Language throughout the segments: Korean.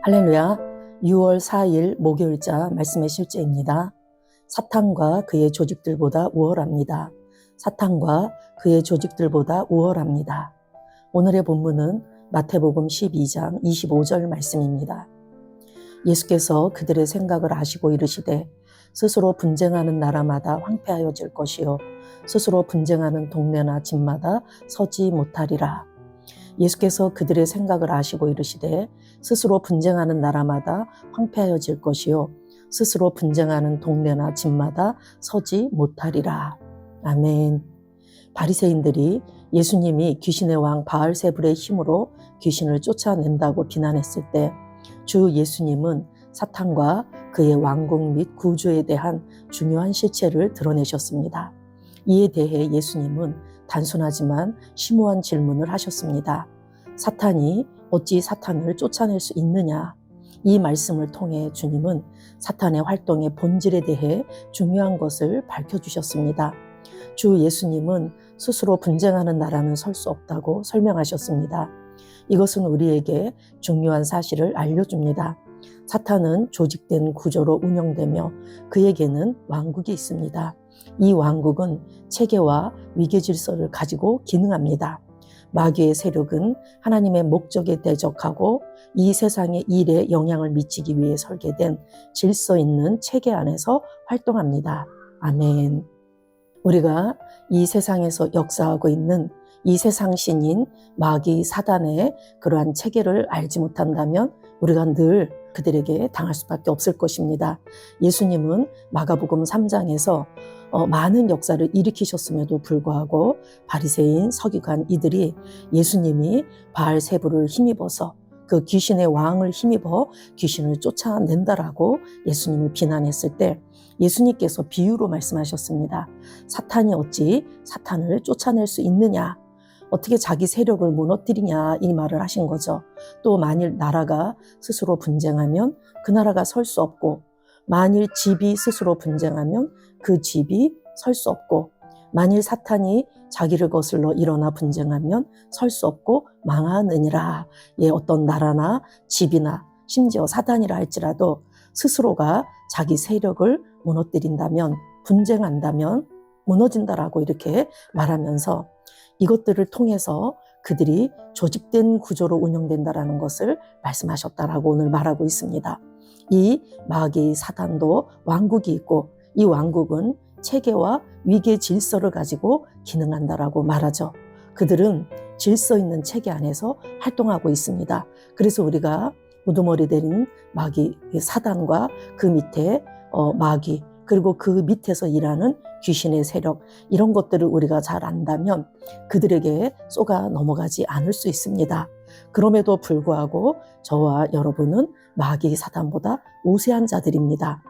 할렐루야. 6월 4일 목요일자 말씀의 실제입니다. 사탄과 그의 조직들보다 우월합니다. 사탄과 그의 조직들보다 우월합니다. 오늘의 본문은 마태복음 12장 25절 말씀입니다. 예수께서 그들의 생각을 아시고 이르시되 스스로 분쟁하는 나라마다 황폐하여질 것이요 스스로 분쟁하는 동네나 집마다 서지 못하리라. 예수께서 그들의 생각을 아시고 이르시되 스스로 분쟁하는 나라마다 황폐하여질 것이요 스스로 분쟁하는 동네나 집마다 서지 못하리라. 아멘. 바리새인들이 예수님이 귀신의 왕 바알세불의 힘으로 귀신을 쫓아낸다고 비난했을 때 주 예수님은 사탄과 그의 왕국 및 구조에 대한 중요한 실체를 드러내셨습니다. 이에 대해 예수님은 단순하지만 심오한 질문을 하셨습니다. 사탄이 어찌 사탄을 쫓아낼 수 있느냐? 이 말씀을 통해 주님은 사탄의 활동의 본질에 대해 중요한 것을 밝혀주셨습니다. 주 예수님은 스스로 분쟁하는 나라는 설 수 없다고 설명하셨습니다. 이것은 우리에게 중요한 사실을 알려줍니다. 사탄은 조직된 구조로 운영되며 그에게는 왕국이 있습니다. 이 왕국은 체계와 위계 질서를 가지고 기능합니다. 마귀의 세력은 하나님의 목적에 대적하고 이 세상의 일에 영향을 미치기 위해 설계된 질서 있는 체계 안에서 활동합니다. 아멘. 우리가 이 세상에서 역사하고 있는 이 세상 신인 마귀 사단의 그러한 체계를 알지 못한다면 우리가 늘 그들에게 당할 수밖에 없을 것입니다. 예수님은 마가복음 3장에서 많은 역사를 일으키셨음에도 불구하고 바리새인 서기관 이들이 예수님이 바알세불을 힘입어서 그 귀신의 왕을 힘입어 귀신을 쫓아낸다라고 예수님을 비난했을 때 예수님께서 비유로 말씀하셨습니다. 사탄이 어찌 사탄을 쫓아낼 수 있느냐? 어떻게 자기 세력을 무너뜨리냐 이 말을 하신 거죠. 또 만일 나라가 스스로 분쟁하면 그 나라가 설 수 없고 만일 집이 스스로 분쟁하면 그 집이 설 수 없고 만일 사탄이 자기를 거슬러 일어나 분쟁하면 설 수 없고 망하느니라. 예, 어떤 나라나 집이나 심지어 사단이라 할지라도 스스로가 자기 세력을 무너뜨린다면 분쟁한다면 무너진다라고 이렇게 말하면서 이것들을 통해서 그들이 조직된 구조로 운영된다라는 것을 말씀하셨다라고 오늘 말하고 있습니다. 이 마귀 사단도 왕국이 있고 이 왕국은 체계와 위계 질서를 가지고 기능한다라고 말하죠. 그들은 질서 있는 체계 안에서 활동하고 있습니다. 그래서 우리가 우두머리 내린 마귀 사단과 그 밑에 마귀 그리고 그 밑에서 일하는 귀신의 세력 이런 것들을 우리가 잘 안다면 그들에게 쏘가 넘어가지 않을 수 있습니다. 그럼에도 불구하고 저와 여러분은 마귀 사단보다 우세한 자들입니다.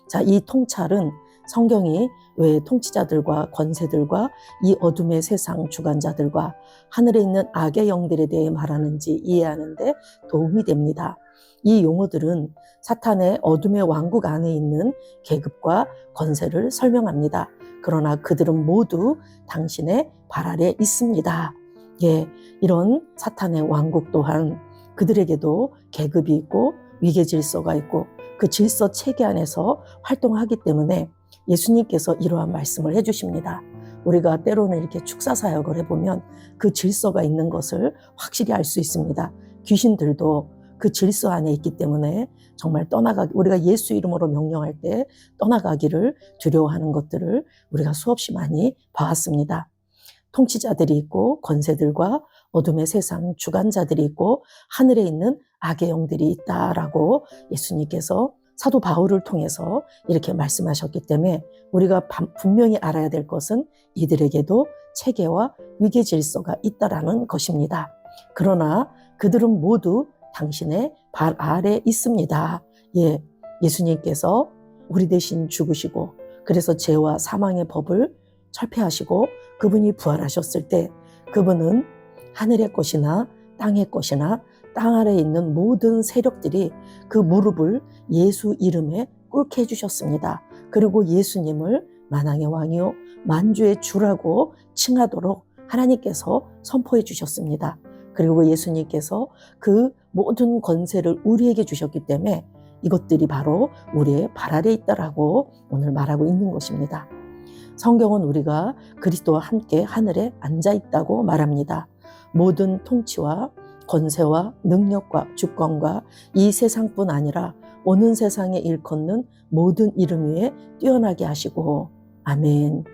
자, 이 통찰은 성경이 왜 통치자들과 권세들과 이 어둠의 세상 주관자들과 하늘에 있는 악의 영들에 대해 말하는지 이해하는 데 도움이 됩니다. 이 용어들은 사탄의 어둠의 왕국 안에 있는 계급과 권세를 설명합니다. 그러나 그들은 모두 당신의 발 아래 있습니다. 예, 이런 사탄의 왕국 또한 그들에게도 계급이 있고 위계 질서가 있고 그 질서 체계 안에서 활동하기 때문에 예수님께서 이러한 말씀을 해주십니다. 우리가 때로는 이렇게 축사사역을 해보면 그 질서가 있는 것을 확실히 알 수 있습니다. 귀신들도 그 질서 안에 있기 때문에 정말 우리가 예수 이름으로 명령할 때 떠나가기를 두려워하는 것들을 우리가 수없이 많이 봐왔습니다. 통치자들이 있고 권세들과 어둠의 세상 주관자들이 있고 하늘에 있는 악의 영들이 있다라고 예수님께서 사도 바울을 통해서 이렇게 말씀하셨기 때문에 우리가 분명히 알아야 될 것은 이들에게도 체계와 위계 질서가 있다라는 것입니다. 그러나 그들은 모두 당신의 발 아래 있습니다. 예, 예수님께서 우리 대신 죽으시고 그래서 죄와 사망의 법을 철폐하시고 그분이 부활하셨을 때 그분은 하늘의 것이나 땅의 것이나 땅 아래에 있는 모든 세력들이 그 무릎을 예수 이름에 꿇게 해주셨습니다. 그리고 예수님을 만왕의 왕이요 만주의 주라고 칭하도록 하나님께서 선포해 주셨습니다. 그리고 예수님께서 그 모든 권세를 우리에게 주셨기 때문에 이것들이 바로 우리의 발 아래에 있다라고 오늘 말하고 있는 것입니다. 성경은 우리가 그리스도와 함께 하늘에 앉아 있다고 말합니다. 모든 통치와 권세와 능력과 주권과 이 세상뿐 아니라 오는 세상에 일컫는 모든 이름 위에 뛰어나게 하시고, 아멘.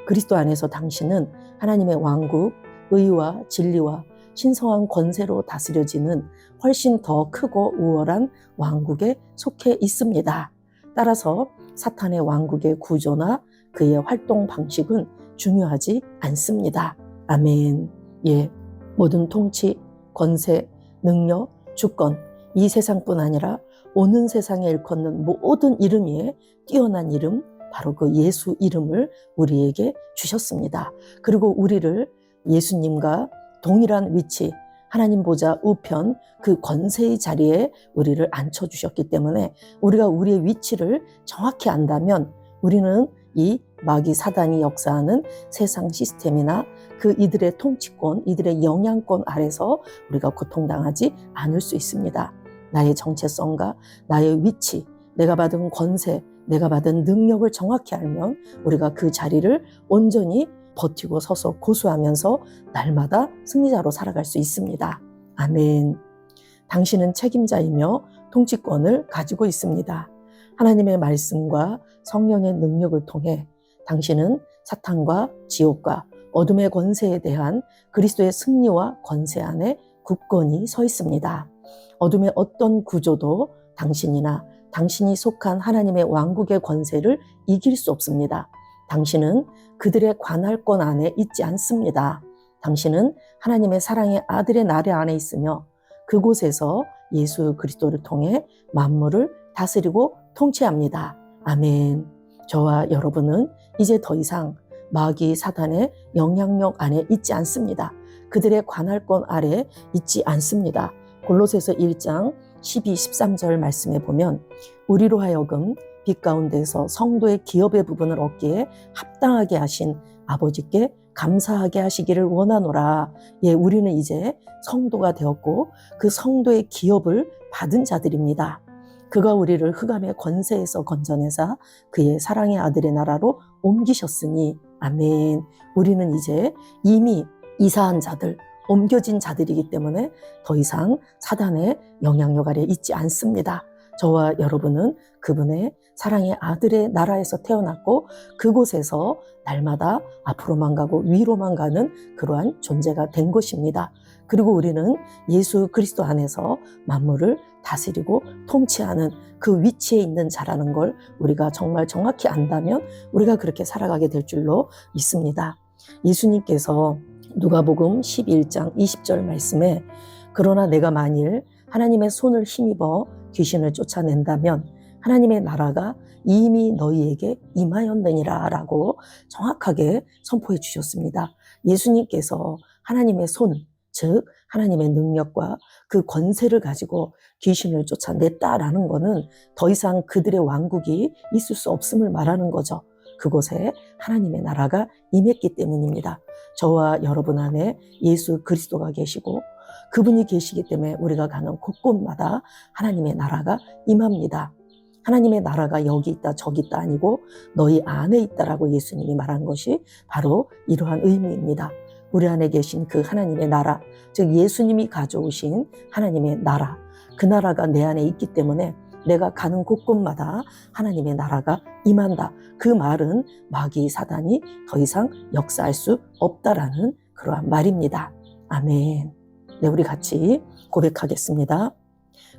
그리스도 안에서 당신은 하나님의 왕국, 의와 진리와 신성한 권세로 다스려지는 훨씬 더 크고 우월한 왕국에 속해 있습니다. 따라서 사탄의 왕국의 구조나 그의 활동 방식은 중요하지 않습니다. 아멘. 예, 모든 통치, 권세, 능력, 주권, 이 세상뿐 아니라 오는 세상에 일컫는 모든 이름 위에 뛰어난 이름, 바로 그 예수 이름을 우리에게 주셨습니다. 그리고 우리를 예수님과 동일한 위치, 하나님 보좌 우편 그 권세의 자리에 우리를 앉혀주셨기 때문에 우리가 우리의 위치를 정확히 안다면 우리는 이 마귀 사단이 역사하는 세상 시스템이나 그 이들의 통치권, 이들의 영향권 아래서 우리가 고통당하지 않을 수 있습니다. 나의 정체성과 나의 위치, 내가 받은 권세, 내가 받은 능력을 정확히 알면 우리가 그 자리를 온전히 버티고 서서 고수하면서 날마다 승리자로 살아갈 수 있습니다. 아멘. 당신은 책임자이며 통치권을 가지고 있습니다. 하나님의 말씀과 성령의 능력을 통해 당신은 사탄과 지옥과 어둠의 권세에 대한 그리스도의 승리와 권세 안에 굳건히 서 있습니다. 어둠의 어떤 구조도 당신이나 당신이 속한 하나님의 왕국의 권세를 이길 수 없습니다. 당신은 그들의 관할권 안에 있지 않습니다. 당신은 하나님의 사랑의 아들의 나라 안에 있으며 그곳에서 예수 그리스도를 통해 만물을 다스리고 통치합니다. 아멘. 저와 여러분은 이제 더 이상 마귀 사단의 영향력 안에 있지 않습니다. 그들의 관할권 아래 있지 않습니다. 골로새서 1장 12, 13절 말씀에 보면 우리로 하여금 빛 가운데서 성도의 기업의 부분을 얻기에 합당하게 하신 아버지께 감사하게 하시기를 원하노라. 예, 우리는 이제 성도가 되었고 그 성도의 기업을 받은 자들입니다. 그가 우리를 흑암의 권세에서 건져내사 그의 사랑의 아들의 나라로 옮기셨으니 아멘. 우리는 이제 이미 이사한 자들, 옮겨진 자들이기 때문에 더 이상 사단의 영향력 아래 있지 않습니다. 저와 여러분은 그분의 사랑의 아들의 나라에서 태어났고 그곳에서 날마다 앞으로만 가고 위로만 가는 그러한 존재가 된 것입니다. 그리고 우리는 예수 그리스도 안에서 만물을 다스리고 통치하는 그 위치에 있는 자라는 걸 우리가 정말 정확히 안다면 우리가 그렇게 살아가게 될 줄로 믿습니다. 예수님께서 누가복음 11장 20절 말씀에 그러나 내가 만일 하나님의 손을 힘입어 귀신을 쫓아낸다면 하나님의 나라가 이미 너희에게 임하였느니라 라고 정확하게 선포해 주셨습니다. 예수님께서 하나님의 손, 즉 하나님의 능력과 그 권세를 가지고 귀신을 쫓아냈다라는 것은 더 이상 그들의 왕국이 있을 수 없음을 말하는 거죠. 그곳에 하나님의 나라가 임했기 때문입니다. 저와 여러분 안에 예수 그리스도가 계시고 그분이 계시기 때문에 우리가 가는 곳곳마다 하나님의 나라가 임합니다. 하나님의 나라가 여기 있다 저기 있다 아니고 너희 안에 있다라고 예수님이 말한 것이 바로 이러한 의미입니다. 우리 안에 계신 그 하나님의 나라, 즉 예수님이 가져오신 하나님의 나라, 그 나라가 내 안에 있기 때문에 내가 가는 곳곳마다 하나님의 나라가 임한다. 그 말은 마귀 사단이 더 이상 역사할 수 없다라는 그러한 말입니다. 아멘. 네, 우리 같이 고백하겠습니다.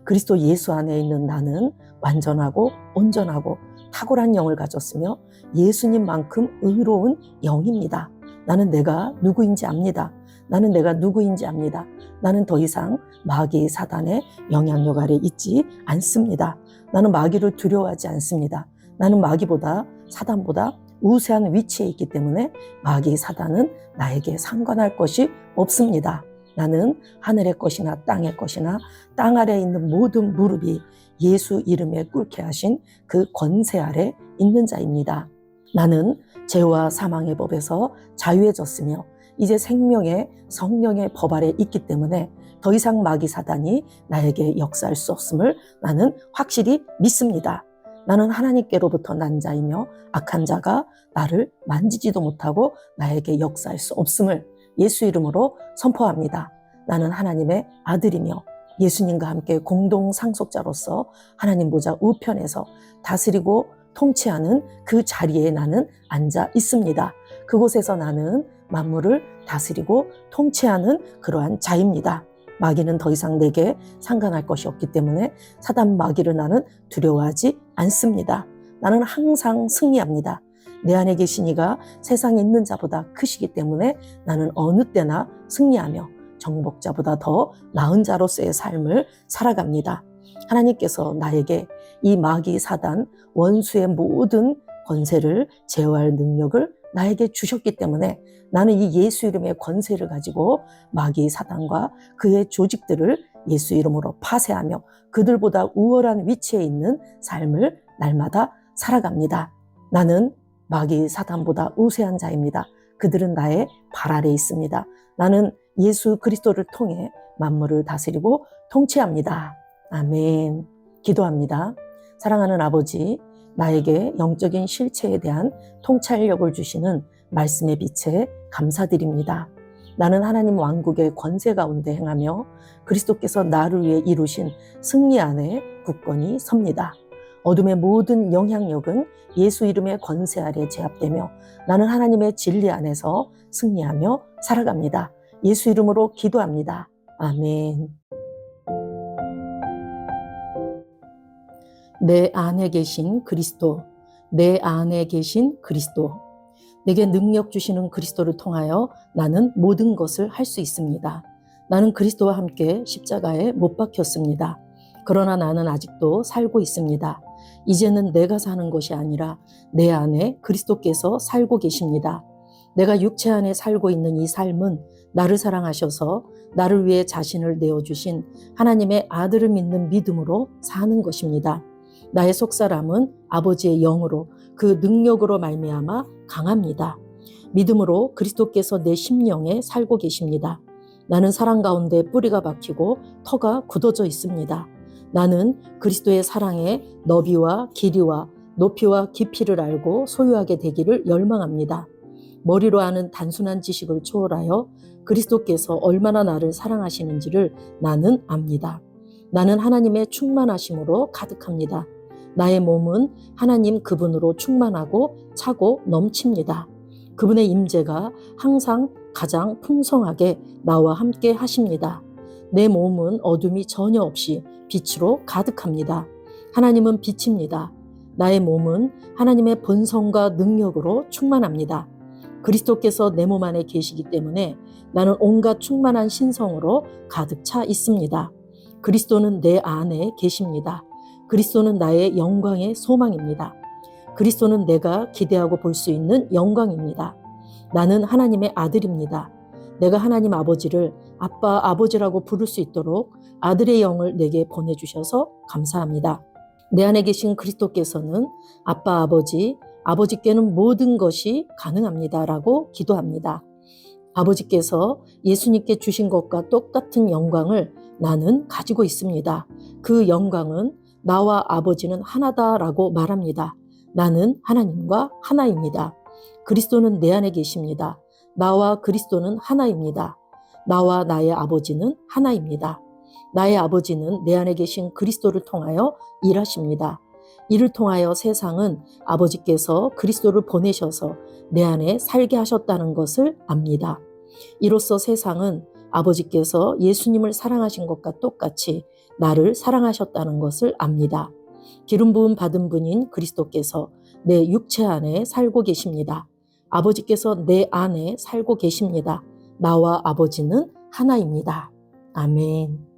그리스도 예수 안에 있는 나는 완전하고 온전하고 탁월한 영을 가졌으며 예수님만큼 의로운 영입니다. 나는 내가 누구인지 압니다. 나는 내가 누구인지 압니다. 나는 더 이상 마귀 사단의 영향력 아래 있지 않습니다. 나는 마귀를 두려워하지 않습니다. 나는 마귀보다 사단보다 우세한 위치에 있기 때문에 마귀 사단은 나에게 상관할 것이 없습니다. 나는 하늘의 것이나 땅의 것이나 땅 아래에 있는 모든 무릎이 예수 이름에 꿇게 하신 그 권세 아래 있는 자입니다. 나는 죄와 사망의 법에서 자유해졌으며 이제 생명의 성령의 법 아래 있기 때문에 더 더 이상 마귀 사단이 나에게 역사할 수 없음을 나는 확실히 믿습니다. 나는 하나님께로부터 난 자이며 악한 자가 나를 만지지도 못하고 나에게 역사할 수 없음을 예수 이름으로 선포합니다. 나는 하나님의 아들이며 예수님과 함께 공동 상속자로서 하나님 보좌 우편에서 다스리고 통치하는 그 자리에 나는 앉아 있습니다. 그곳에서 나는 만물을 다스리고 통치하는 그러한 자입니다. 마귀는 더 이상 내게 상관할 것이 없기 때문에 사단 마귀를 나는 두려워하지 않습니다. 나는 항상 승리합니다. 내 안에 계신 이가 세상에 있는 자보다 크시기 때문에 나는 어느 때나 승리하며 정복자보다 더 나은 자로서의 삶을 살아갑니다. 하나님께서 나에게 이 마귀 사단 원수의 모든 권세를 제어할 능력을 나에게 주셨기 때문에 나는 이 예수 이름의 권세를 가지고 마귀 사단과 그의 조직들을 예수 이름으로 파쇄하며 그들보다 우월한 위치에 있는 삶을 날마다 살아갑니다. 나는 마귀 사단보다 우세한 자입니다. 그들은 나의 발 아래에 있습니다. 나는 예수 그리스도를 통해 만물을 다스리고 통치합니다. 아멘. 기도합니다. 사랑하는 아버지, 나에게 영적인 실체에 대한 통찰력을 주시는 말씀의 빛에 감사드립니다. 나는 하나님 왕국의 권세 가운데 행하며 그리스도께서 나를 위해 이루신 승리 안에 굳건히 섭니다. 어둠의 모든 영향력은 예수 이름의 권세 아래 제압되며 나는 하나님의 진리 안에서 승리하며 살아갑니다. 예수 이름으로 기도합니다. 아멘. 내 안에 계신 그리스도, 내 안에 계신 그리스도. 내게 능력 주시는 그리스도를 통하여 나는 모든 것을 할 수 있습니다. 나는 그리스도와 함께 십자가에 못 박혔습니다. 그러나 나는 아직도 살고 있습니다. 이제는 내가 사는 것이 아니라 내 안에 그리스도께서 살고 계십니다. 내가 육체 안에 살고 있는 이 삶은 나를 사랑하셔서 나를 위해 자신을 내어주신 하나님의 아들을 믿는 믿음으로 사는 것입니다. 나의 속사람은 아버지의 영으로 그 능력으로 말미암아 강합니다. 믿음으로 그리스도께서 내 심령에 살고 계십니다. 나는 사랑 가운데 뿌리가 박히고 터가 굳어져 있습니다. 나는 그리스도의 사랑의 너비와 길이와 높이와 깊이를 알고 소유하게 되기를 열망합니다. 머리로 아는 단순한 지식을 초월하여 그리스도께서 얼마나 나를 사랑하시는지를 나는 압니다. 나는 하나님의 충만하심으로 가득합니다. 나의 몸은 하나님 그분으로 충만하고 차고 넘칩니다. 그분의 임재가 항상 가장 풍성하게 나와 함께 하십니다. 내 몸은 어둠이 전혀 없이 빛으로 가득합니다. 하나님은 빛입니다. 나의 몸은 하나님의 본성과 능력으로 충만합니다. 그리스도께서 내 몸 안에 계시기 때문에 나는 온갖 충만한 신성으로 가득 차 있습니다. 그리스도는 내 안에 계십니다. 그리스도는 나의 영광의 소망입니다. 그리스도는 내가 기대하고 볼 수 있는 영광입니다. 나는 하나님의 아들입니다. 내가 하나님 아버지를 아빠, 아버지라고 부를 수 있도록 아들의 영을 내게 보내주셔서 감사합니다. 내 안에 계신 그리스도께서는 아빠, 아버지께는 모든 것이 가능합니다 라고 기도합니다. 아버지께서 예수님께 주신 것과 똑같은 영광을 나는 가지고 있습니다. 그 영광은 나와 아버지는 하나다라고 말합니다. 나는 하나님과 하나입니다. 그리스도는 내 안에 계십니다. 나와 그리스도는 하나입니다. 나와 나의 아버지는 하나입니다. 나의 아버지는 내 안에 계신 그리스도를 통하여 일하십니다. 이를 통하여 세상은 아버지께서 그리스도를 보내셔서 내 안에 살게 하셨다는 것을 압니다. 이로써 세상은 아버지께서 예수님을 사랑하신 것과 똑같이 나를 사랑하셨다는 것을 압니다. 기름 부음 받은 분인 그리스도께서 내 육체 안에 살고 계십니다. 아버지께서 내 안에 살고 계십니다. 나와 아버지는 하나입니다. 아멘.